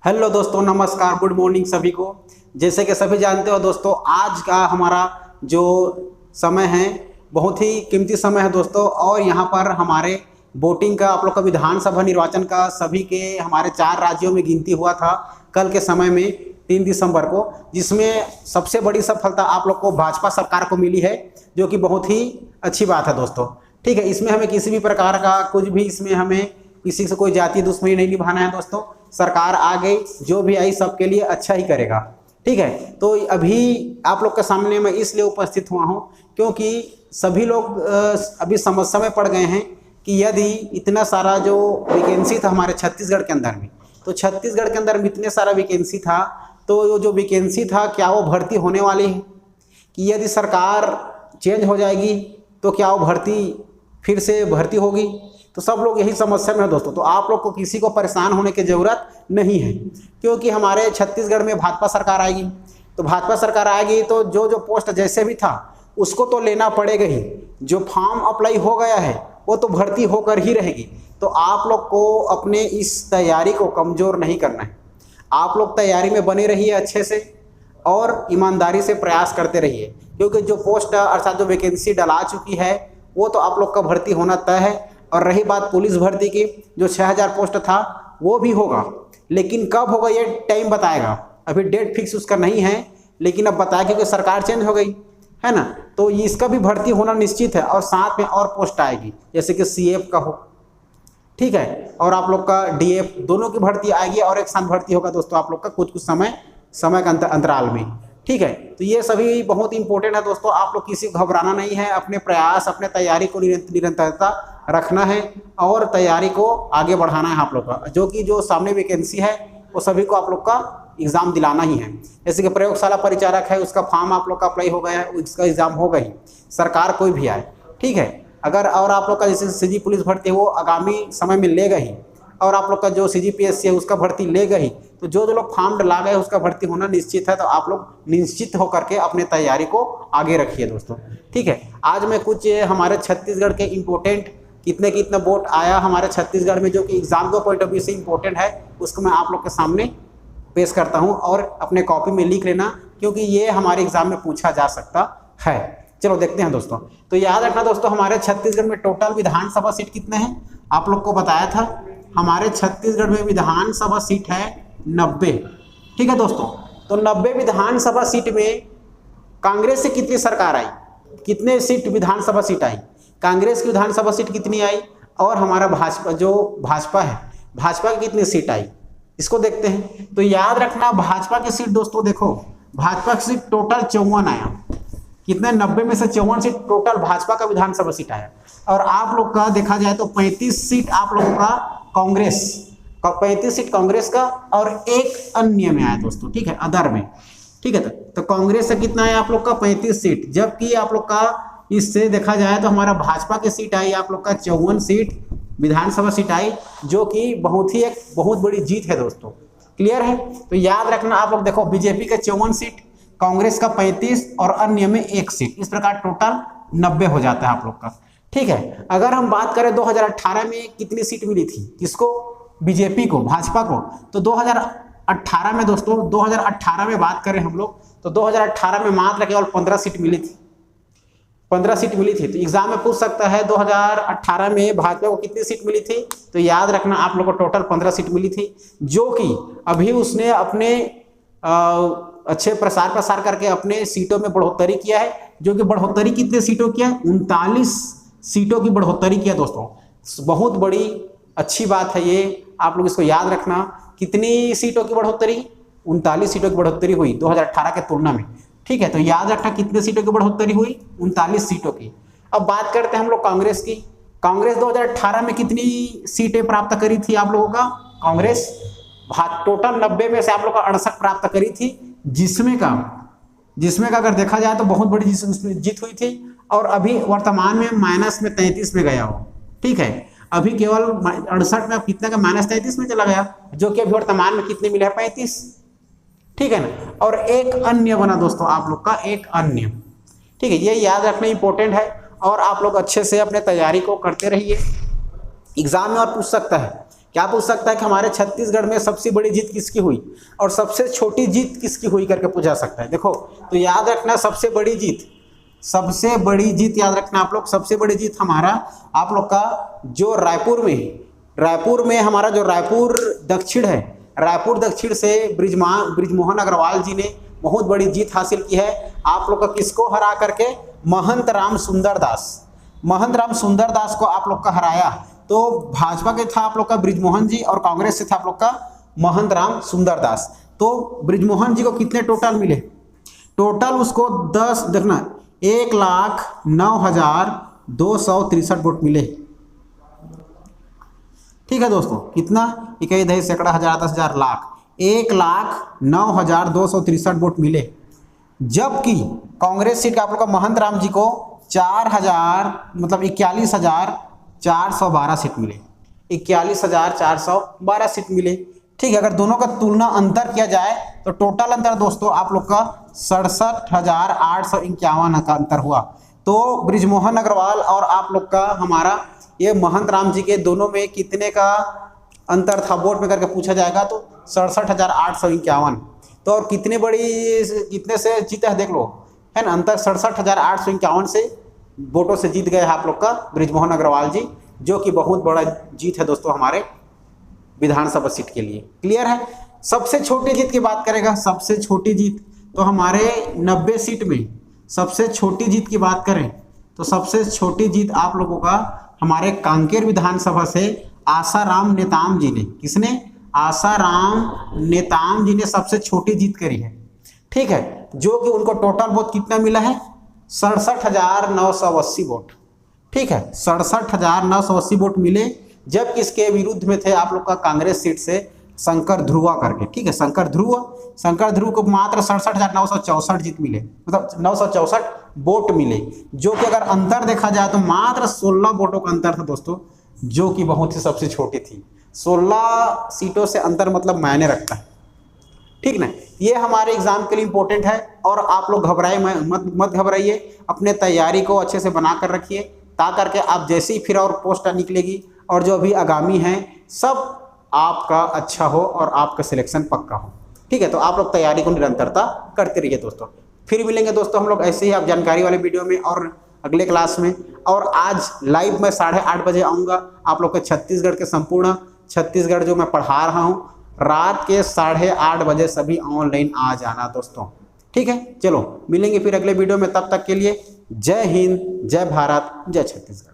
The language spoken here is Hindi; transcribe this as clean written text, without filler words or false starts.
हेलो दोस्तों, नमस्कार, गुड मॉर्निंग सभी को। जैसे कि सभी जानते हो दोस्तों, आज का हमारा जो समय है बहुत ही कीमती समय है दोस्तों। और यहाँ पर हमारे वोटिंग का, आप लोग का विधानसभा निर्वाचन का सभी के हमारे 4 राज्यों में गिनती हुआ था कल के समय में 3 दिसंबर को, जिसमें सबसे बड़ी सफलता आप लोग को भाजपा सरकार को मिली है, जो कि बहुत ही अच्छी बात है दोस्तों। ठीक है, इसमें हमें किसी भी प्रकार का कुछ भी, इसमें हमें किसी से कोई जातीय दुश्मनी नहीं निभाना है दोस्तों। सरकार आ गई, जो भी आई सबके लिए अच्छा ही करेगा। ठीक है, तो अभी आप लोग के सामने मैं इसलिए उपस्थित हुआ हूँ क्योंकि सभी लोग अभी समस्या में पड़ गए हैं कि यदि इतना सारा जो वैकेंसी था हमारे छत्तीसगढ़ के अंदर में, तो छत्तीसगढ़ के अंदर में इतने सारा वैकेंसी था, तो जो वैकेंसी था क्या वो भर्ती होने वाली है? कि यदि सरकार चेंज हो जाएगी तो क्या वो भर्ती फिर से भर्ती होगी? तो सब लोग यही समस्या में है दोस्तों। तो आप लोग को किसी को परेशान होने की ज़रूरत नहीं है, क्योंकि हमारे छत्तीसगढ़ में भाजपा सरकार आएगी। तो भाजपा सरकार आएगी तो जो पोस्ट जैसे भी था उसको तो लेना पड़ेगा ही। जो फॉर्म अप्लाई हो गया है वो तो भर्ती होकर ही रहेगी। तो आप लोग को अपने इस तैयारी को कमज़ोर नहीं करना है। आप लोग तैयारी में बने रहिए अच्छे से और ईमानदारी से प्रयास करते रहिए, क्योंकि जो पोस्ट अर्थात जो वैकेंसी डला चुकी है वो तो आप लोग का भर्ती होना तय है। और रही बात पुलिस भर्ती की, जो 6000 पोस्ट था वो भी होगा, लेकिन कब होगा ये टाइम बताएगा। अभी डेट फिक्स उसका नहीं है, लेकिन अब बताया क्योंकि सरकार चेंज हो गई है ना, तो इसका भी भर्ती होना निश्चित है। और साथ में और पोस्ट आएगी, जैसे कि CF का हो, ठीक है, और आप लोग का DF, दोनों की भर्ती आएगी और एक साथ भर्ती होगा दोस्तों आप लोग का कुछ समय का अंतराल में। ठीक है, तो ये सभी बहुत इंपॉर्टेंट है दोस्तों। आप लोग किसी को घबराना नहीं है, अपने प्रयास, अपने तैयारी को निरंतरता रखना है और तैयारी को आगे बढ़ाना है आप लोग का। जो सामने वैकेंसी है वो सभी को आप लोग का एग्ज़ाम दिलाना ही है। जैसे कि प्रयोगशाला परिचारक है, उसका फॉर्म आप लोग का अप्लाई हो गया है, उसका एग्ज़ाम होगा ही, सरकार कोई भी आए। ठीक है, अगर और आप लोग का जैसे CG पुलिस भर्ती है वो आगामी समय में लेगा ही, और आप लोग का जो CGPSC है उसका भर्ती लेगा ही। तो जो लोग फॉर्म डला गए उसका भर्ती होना निश्चित है। तो आप लोग निश्चित होकर के अपने तैयारी को आगे रखिए दोस्तों। ठीक है, आज मैं कुछ हमारे छत्तीसगढ़ के इम्पोर्टेंट कितना वोट आया हमारे छत्तीसगढ़ में, जो कि एग्जाम के पॉइंट ऑफ व्यू से इम्पोर्टेंट है, उसको मैं आप लोग के सामने पेश करता हूँ। और अपने कॉपी में लिख लेना, क्योंकि ये हमारे एग्जाम में पूछा जा सकता है। चलो देखते हैं दोस्तों। तो याद रखना दोस्तों, हमारे छत्तीसगढ़ में टोटल विधानसभा सीट कितने हैं आप लोग को बताया था। हमारे छत्तीसगढ़ में विधानसभा सीट है 90। ठीक है दोस्तों, तो 90 विधानसभा सीट में कांग्रेस से कितनी सरकार आई, कितने सीट विधानसभा सीट आई, कांग्रेस की विधानसभा सीट कितनी आई, और हमारा भाजपा है, भाजपा की कितनी सीट आई, इसको देखते हैं। तो याद रखना, भाजपा की सीट दोस्तों देखो, भाजपा की सीट टोटल 54 आया। कितने? 90 में से 54 सीट टोटल भाजपा का विधानसभा सीट आया। और आप लोग का देखा जाए तो 35 सीट आप लोगों का कांग्रेस का, 35 सीट कांग्रेस का, और एक अन्य में आया दोस्तों। ठीक है, अदर में। ठीक है, तो कांग्रेस से कितना है आप लोग का? 35 सीट। जबकि आप लोग का इससे देखा जाए तो हमारा भाजपा की सीट आई आप लोग का 54 सीट विधानसभा सीट आई, जो कि एक बहुत बड़ी जीत है दोस्तों। क्लियर है? तो याद रखना आप लोग देखो, बीजेपी का 54 सीट, कांग्रेस का 35 और अन्य में 1 सीट, इस प्रकार टोटल 90 हो जाता है आप लोग का। ठीक है, अगर हम बात करें 2018 में कितनी सीट मिली थी, किसको? बीजेपी को, भाजपा को। तो 2018 में दोस्तों, 2018 में बात करें हम लोग तो 2018 में मात्र केवल 15 सीट मिली थी, 15 सीट मिली थी। तो एग्जाम में पूछ सकता है 2018 में भाजपा को कितनी सीट मिली थी। तो याद रखना आप लोग को टोटल 15 सीट मिली थी, जो कि अभी उसने अपने अच्छे प्रसार करके अपने सीटों में बढ़ोतरी किया है। जो कि बढ़ोतरी कितने सीटों किया? 39 सीटों की बढ़ोतरी किया दोस्तों। बहुत बड़ी अच्छी बात है ये, आप लोग इसको याद रखना। कितनी सीटों की बढ़ोतरी? 39 सीटों की बढ़ोतरी हुई 2018 के तुलना में। ठीक है, तो याद रखना कितने सीटों की बढ़ोतरी हुई? 39 सीटों की। अब बात करते हैं हम लोग कांग्रेस की। कांग्रेस 2018 में कितनी सीटें प्राप्त करी थी आप लोगों का? कांग्रेस टोटल 90 में से आप लोग का 68 प्राप्त करी थी, जिसमें का अगर देखा जाए तो बहुत बड़ी जीत हुई थी। और अभी वर्तमान में माइनस में 33 में गया हो। ठीक है, अभी केवल 68 में कितने का -33 में चला गया, जो कि अभी वर्तमान में कितने मिले हैं? 35। ठीक है ना, और एक अन्य बना दोस्तों आप लोग का, एक अन्य। ठीक है, ये याद रखना इंपॉर्टेंट है। और आप लोग अच्छे से अपने तैयारी को करते रहिए। एग्जाम में और पूछ सकता है क्या पूछ सकता है कि हमारे छत्तीसगढ़ में सबसे बड़ी जीत किसकी हुई और सबसे छोटी जीत किसकी हुई करके पूछा सकता है। देखो तो याद रखना सबसे बड़ी जीत याद रखना आप लोग। सबसे बड़ी जीत हमारा आप लोग का जो रायपुर में हमारा जो रायपुर दक्षिण है, रायपुर दक्षिण से ब्रिजमोहन अग्रवाल जी ने बहुत बड़ी जीत हासिल की है। आप लोग का किसको हरा करके? महंत राम सुंदर दास को आप लोग का हराया। तो भाजपा के था आप लोग का ब्रिजमोहन जी और कांग्रेस से था आप लोग का महंत राम सुंदर दास। तो ब्रिजमोहन जी को कितने टोटल मिले? टोटल उसको 10 देखना 1,09,263 वोट मिले। ठीक है दोस्तों, कितना? इकाई दही सैकड़ा हजार 10,000 लाख 1,09,263 वोट मिले। जबकि कांग्रेस सीट का आप लोग का महंत राम जी को 41,412 सीट मिले। 41,412 सीट मिले। ठीक है, अगर दोनों का तुलना अंतर किया जाए तो टोटल अंतर दोस्तों आप लोग का 67,851 का अंतर हुआ। तो ब्रिजमोहन अग्रवाल और आप लोग का हमारा ये महंत राम जी के दोनों में कितने का अंतर था वोट में करके पूछा जाएगा तो 67,851। तो और कितने से जीता है देख लो, है ना? अंतर 67,851 से वोटों से जीत गए आप लोग का ब्रिजमोहन अग्रवाल जी, जो कि बहुत बड़ा जीत है दोस्तों हमारे विधानसभा सीट के लिए। क्लियर है? सबसे छोटी जीत की बात करेगा, सबसे छोटी जीत तो हमारे 90 सीट में सबसे छोटी जीत की बात करें तो सबसे छोटी जीत आप लोगों का हमारे कांकेर विधानसभा से आसाराम नेताम जी ने, किसने? आसाराम नेताम जी ने सबसे छोटी जीत करी है। ठीक है, जो कि उनको टोटल वोट कितना मिला है? 67,980 वोट। ठीक है, 67,980 वोट मिले। जबकि इसके विरुद्ध में थे आप लोग का कांग्रेस सीट से शंकर ध्रुवा करके। ठीक है, शंकर ध्रुव को मात्र 67,964 जीत मिले, मतलब 964 वोट मिले, जो कि अगर अंतर देखा जाए तो मात्र 16 वोटों का अंतर था दोस्तों, जो कि बहुत ही सबसे छोटी थी। 16 सीटों से अंतर मतलब मायने रखता है। ठीक ना? ये हमारे एग्जाम के लिए इंपॉर्टेंट है और आप लोग मत घबराइए, अपने तैयारी को अच्छे से बना कर रखिए, ता करके आप जैसे ही फिर और पोस्ट निकलेगी और जो अभी आगामी हैं सब आपका अच्छा हो और आपका सिलेक्शन पक्का हो। ठीक है, तो आप लोग तैयारी को निरंतरता करते रहिए दोस्तों। फिर मिलेंगे दोस्तों हम लोग ऐसे ही आप जानकारी वाले वीडियो में और अगले क्लास में। और आज लाइव मैं 8:30 बजे आऊँगा आप लोग के छत्तीसगढ़ के संपूर्ण छत्तीसगढ़ जो मैं पढ़ा रहा हूँ, रात के 8:30 बजे सभी ऑनलाइन आ जाना दोस्तों। ठीक है, चलो मिलेंगे फिर अगले वीडियो में। तब तक के लिए जय हिंद, जय भारत, जय छत्तीसगढ़।